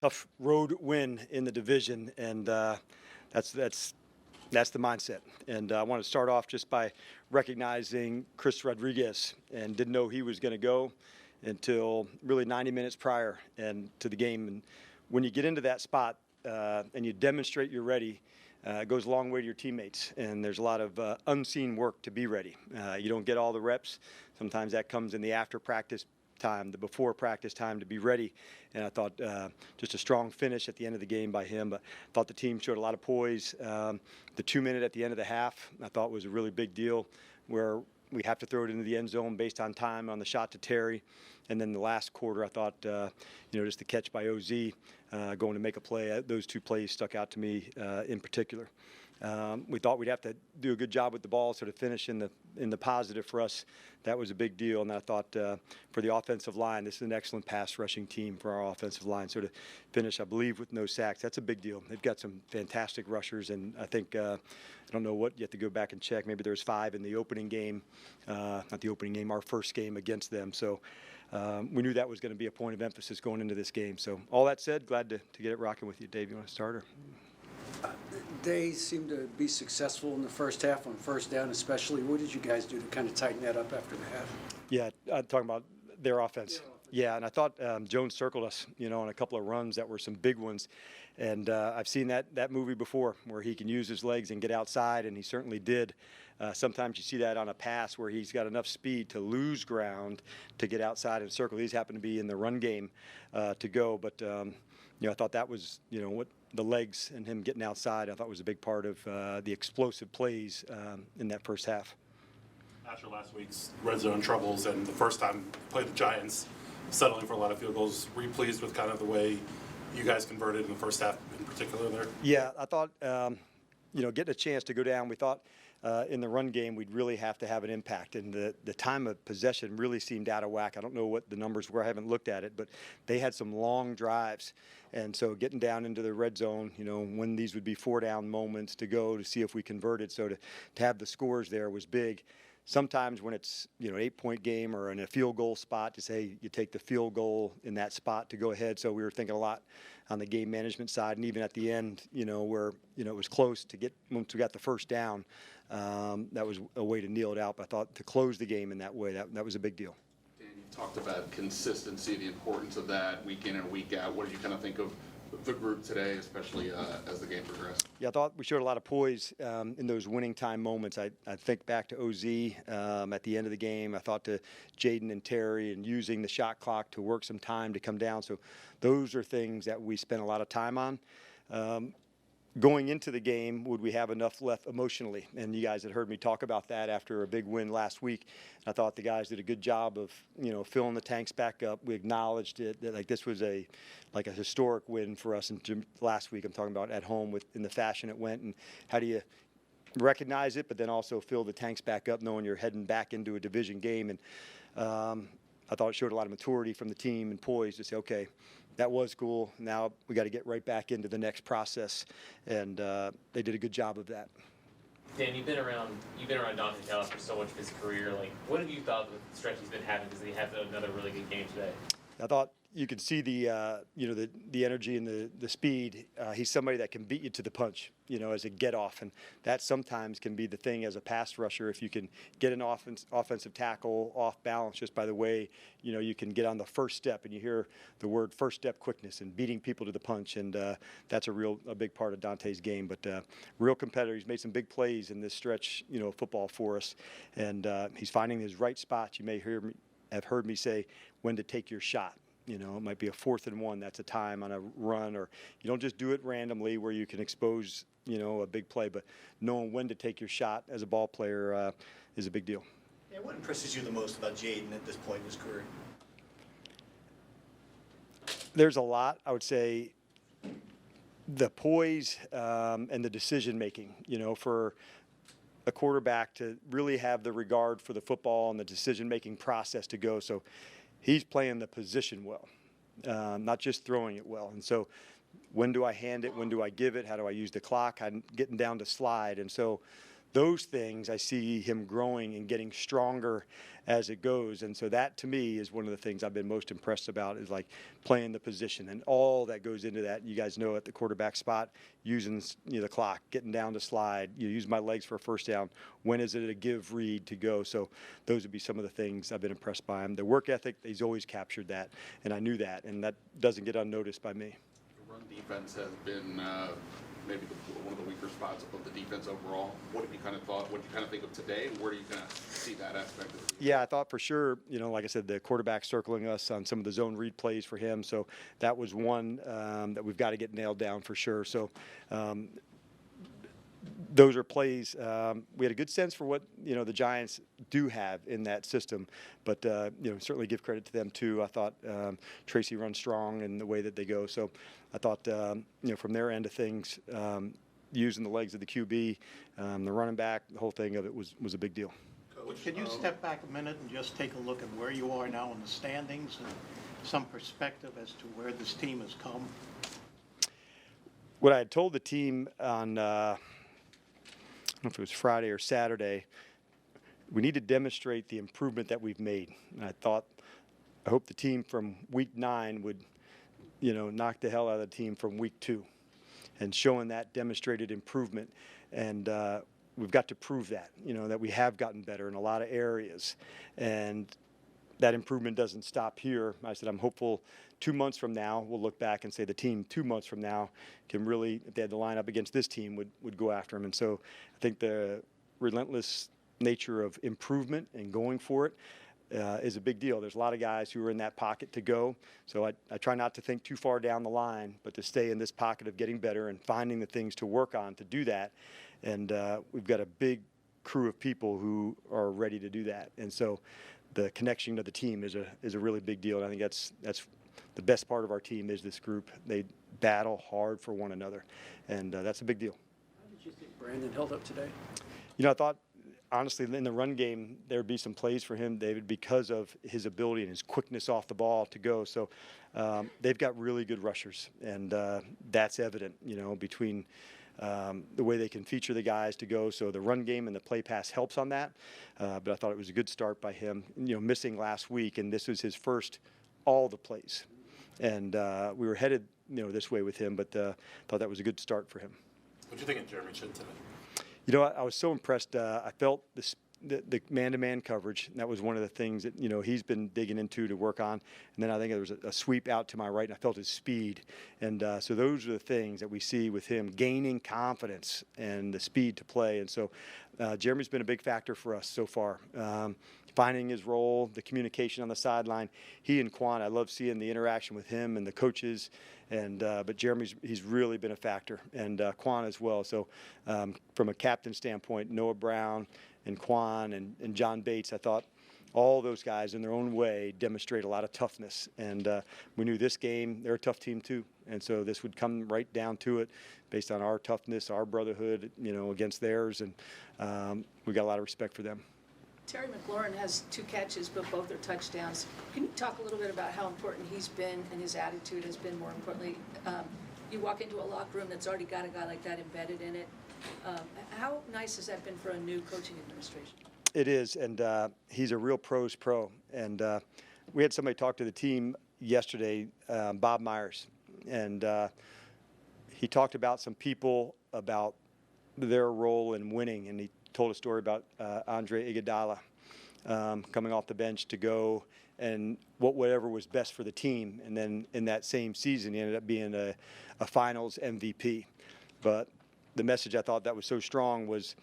tough road win in the division, and that's the mindset. And I want to start off just by recognizing Chris Rodriguez, and didn't know he was going to go until really 90 minutes prior and to the game. And when you get into that spot and you demonstrate you're ready, it goes a long way to your teammates. And there's a lot of unseen work to be ready. You don't get all the reps. Sometimes that comes in the after practice time, the before practice time to be ready. And I thought just a strong finish at the end of the game by him. But I thought the team showed a lot of poise. The 2 minute at the end of the half, I thought was a really big deal, where we have to throw it into the end zone based on time on the shot to Terry. And then the last quarter, I thought, just the catch by OZ going to make a play. Those two plays stuck out to me in particular. We thought we'd have to do a good job with the ball, so to finish in the positive for us, that was a big deal. And I thought for the offensive line, this is an excellent pass rushing team for our offensive line. So to finish, I believe, with no sacks, that's a big deal. They've got some fantastic rushers, and I think I don't know what, you have to go back and check. Maybe there's 5 in the opening game, not the opening game, our first game against them. So we knew that was going to be a point of emphasis going into this game. So all that said, glad to get it rocking with you. Dave, you want to start? Or? They seemed to be successful in the first half on first down especially. What did you guys do to kind of tighten that up after the half? Yeah, I'm talking about their offense. Yeah, and I thought Jones circled us, on a couple of runs that were some big ones. And I've seen that movie before, where he can use his legs and get outside, and he certainly did. Sometimes you see that on a pass where he's got enough speed to lose ground to get outside and circle. These happen to be in the run game to go. But, I thought that was, what the legs and him getting outside, I thought was a big part of the explosive plays in that first half. After last week's red zone troubles and the first time you played the Giants, settling for a lot of field goals, were you pleased with kind of the way you guys converted in the first half in particular there? Yeah, I thought, getting a chance to go down, we thought in the run game we'd really have to have an impact. And the time of possession really seemed out of whack. I don't know what the numbers were. I haven't looked at it, but they had some long drives. And so getting down into the red zone, when these would be 4-down moments to go to see if we converted. So to have the scores there was big. Sometimes when it's, an 8-point game or in a field goal spot, to say you take the field goal in that spot to go ahead. So we were thinking a lot on the game management side, and even at the end, where, it was close to get, once we got the first down, that was a way to kneel it out. But I thought to close the game in that way, that was a big deal. Dan, you talked about consistency, the importance of that week in and week out. What did you kind of think of the group today, especially as the game progressed? Yeah, I thought we showed a lot of poise in those winning time moments. I think back to OZ at the end of the game. I thought to Jaden and Terry and using the shot clock to work some time to come down. So those are things that we spent a lot of time on. Going into the game, would we have enough left emotionally? And you guys had heard me talk about that after a big win last week. I thought the guys did a good job of, filling the tanks back up. We acknowledged it, that like this was a historic win for us. And last week, I'm talking about at home in the fashion it went. And how do you recognize it, but then also fill the tanks back up, knowing you're heading back into a division game? And I thought it showed a lot of maturity from the team and poise to say, okay, that was cool. Now we got to get right back into the next process, and they did a good job of that. Dan, you've been around Dante Taylor for so much of his career. Like, what have you thought of the stretch he's been having? Does he have another really good game today? I thought you could see the energy and the speed. He's somebody that can beat you to the punch, as a get off, and that sometimes can be the thing as a pass rusher. If you can get an offensive tackle off balance just by the way, you can get on the first step, and you hear the word first step quickness and beating people to the punch, and that's a big part of Dante's game. But real competitor. He's made some big plays in this stretch, of football for us, and he's finding his right spots. You may have heard me say when to take your shot. It might be a 4th and 1. That's a time on a run, or you don't just do it randomly where you can expose, a big play. But knowing when to take your shot as a ball player is a big deal. Yeah, what impresses you the most about Jaden at this point in his career? There's a lot. I would say the poise and the decision making. For a quarterback to really have the regard for the football and the decision making process to go. So he's playing the position well, not just throwing it well. And so when do I hand it? When do I give it? How do I use the clock? I'm getting down to slide. And so those things, I see him growing and getting stronger as it goes. And so that, to me, is one of the things I've been most impressed about, is like playing the position and all that goes into that. You guys know, at the quarterback spot, using the clock, getting down to slide, use my legs for a first down. When is it a give read to go? So those would be some of the things I've been impressed by him. The work ethic, he's always captured that, and I knew that, and that doesn't get unnoticed by me. The run defense has been maybe one of the weaker spots of the defense overall. What have you kind of thought? What do you kind of think of today? Where do you kind of see that aspect of it? Yeah, I thought for sure, like I said, the quarterback circling us on some of the zone read plays for him. So that was one that we've got to get nailed down for sure. So those are plays. We had a good sense for what the Giants do have in that system, but certainly give credit to them too. I thought Tracy runs strong in the way that they go. So I thought from their end of things, using the legs of the QB, the running back, the whole thing of it was a big deal. Can you step back a minute and just take a look at where you are now in the standings and some perspective as to where this team has come? What I had told the team on, I don't know if it was Friday or Saturday, we need to demonstrate the improvement that we've made. And I hope the team from week 9 would, knock the hell out of the team from week 2, and showing that demonstrated improvement. And we've got to prove that, that we have gotten better in a lot of areas. And that improvement doesn't stop here. I said, I'm hopeful 2 months from now, we'll look back and say the team 2 months from now can really, if they had to line up against this team, would go after them. And so I think the relentless nature of improvement and going for it is a big deal. There's a lot of guys who are in that pocket to go. So I try not to think too far down the line, but to stay in this pocket of getting better and finding the things to work on to do that. And we've got a big crew of people who are ready to do that. And so the connection to the team is a really big deal. And I think that's the best part of our team is this group. They battle hard for one another, and that's a big deal. How did you think Brandon held up today? I thought, honestly, in the run game, there would be some plays for him, David, because of his ability and his quickness off the ball to go. So they've got really good rushers, and that's evident, between the way they can feature the guys to go. So the run game and the play pass helps on that. But I thought it was a good start by him, missing last week, and this was his first all the plays. And we were headed, this way with him, but thought that was a good start for him. What do you think of Jeremy Chin today? I was so impressed. I felt the man-to-man coverage. And that was one of the things that, he's been digging into to work on. And then I think there was a sweep out to my right, and I felt his speed. And so those are the things that we see with him, gaining confidence and the speed to play. And so Jeremy's been a big factor for us so far. Finding his role, the communication on the sideline. He and Quinn, I love seeing the interaction with him and the coaches. And but he's really been a factor, and Quinn as well. So from a captain standpoint, Noah Brown and Quinn and John Bates, I thought all those guys in their own way demonstrate a lot of toughness. And we knew this game, they're a tough team too. And so this would come right down to it based on our toughness, our brotherhood, against theirs. And we got a lot of respect for them. Terry McLaurin has 2 catches, but both are touchdowns. Can you talk a little bit about how important he's been and his attitude has been, more importantly? You walk into a locker room that's already got a guy like that embedded in it. How nice has that been for a new coaching administration? It is, and he's a real pro's pro. And we had somebody talk to the team yesterday, Bob Myers, and he talked about some people, about their role in winning, and he told a story about Andre Iguodala coming off the bench to go and whatever was best for the team. And then in that same season, he ended up being a finals MVP. But the message I thought that was so strong was,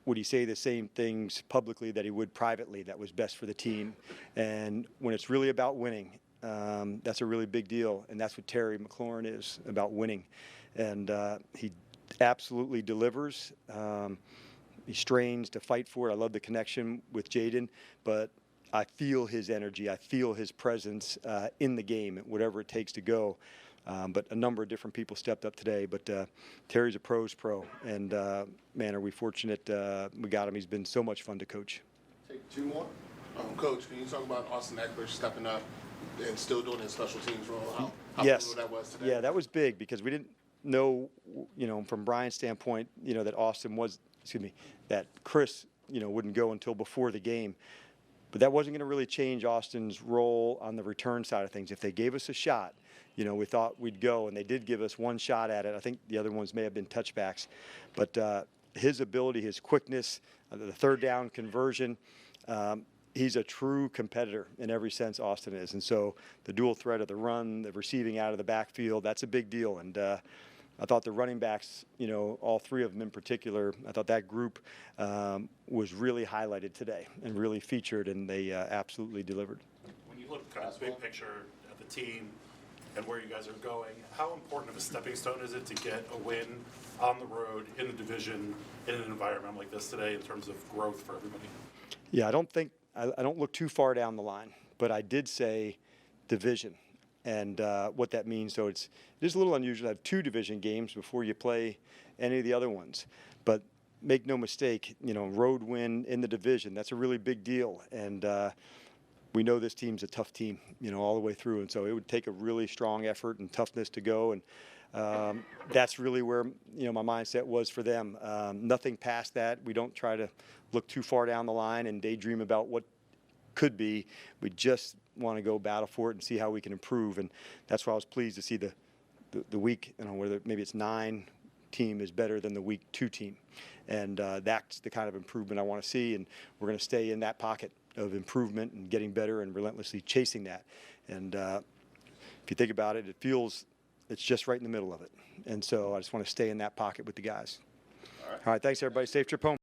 would he say the same things publicly that he would privately that was best for the team? And when it's really about winning, that's a really big deal. And that's what Terry McLaurin is, about winning. And he absolutely delivers. He strains to fight for it. I love the connection with Jaden, but I feel his energy. I feel his presence in the game, whatever it takes to go. But a number of different people stepped up today. But Terry's a pro's pro, and man, are we fortunate we got him. He's been so much fun to coach. Take 2 more. Coach, can you talk about Austin Eckler stepping up and still doing his special teams role? How Yes. that was today? Yeah, that was big because we didn't know, from Brian's standpoint, that Austin was that Chris, wouldn't go until before the game. But that wasn't going to really change Austin's role on the return side of things. If they gave us a shot, we thought we'd go, and they did give us one shot at it. I think the other ones may have been touchbacks. But his ability, his quickness, the third down conversion, he's a true competitor in every sense, Austin is. And so the dual threat of the run, the receiving out of the backfield, that's a big deal. And I thought the running backs, all three of them in particular, I thought that group was really highlighted today and really featured, and they absolutely delivered. When you look kind of big picture at the team and where you guys are going, how important of a stepping stone is it to get a win on the road in the division in an environment like this today in terms of growth for everybody? Yeah, I don't look too far down the line, but I did say division and what that means. So it is a little unusual to have two division games before you play any of the other ones. But make no mistake, road win in the division, that's a really big deal. And we know this team's a tough team, all the way through. And so it would take a really strong effort and toughness to go. And that's really where, my mindset was for them. Nothing past that. We don't try to look too far down the line and daydream about what could be. We just want to go battle for it and see how we can improve. And that's why I was pleased to see the week, whether maybe it's 9 team is better than the week 2 team. And that's the kind of improvement I want to see. And we're going to stay in that pocket of improvement and getting better and relentlessly chasing that. And if you think about it, it's just right in the middle of it. And so I just want to stay in that pocket with the guys. All right, thanks everybody. Safe trip home.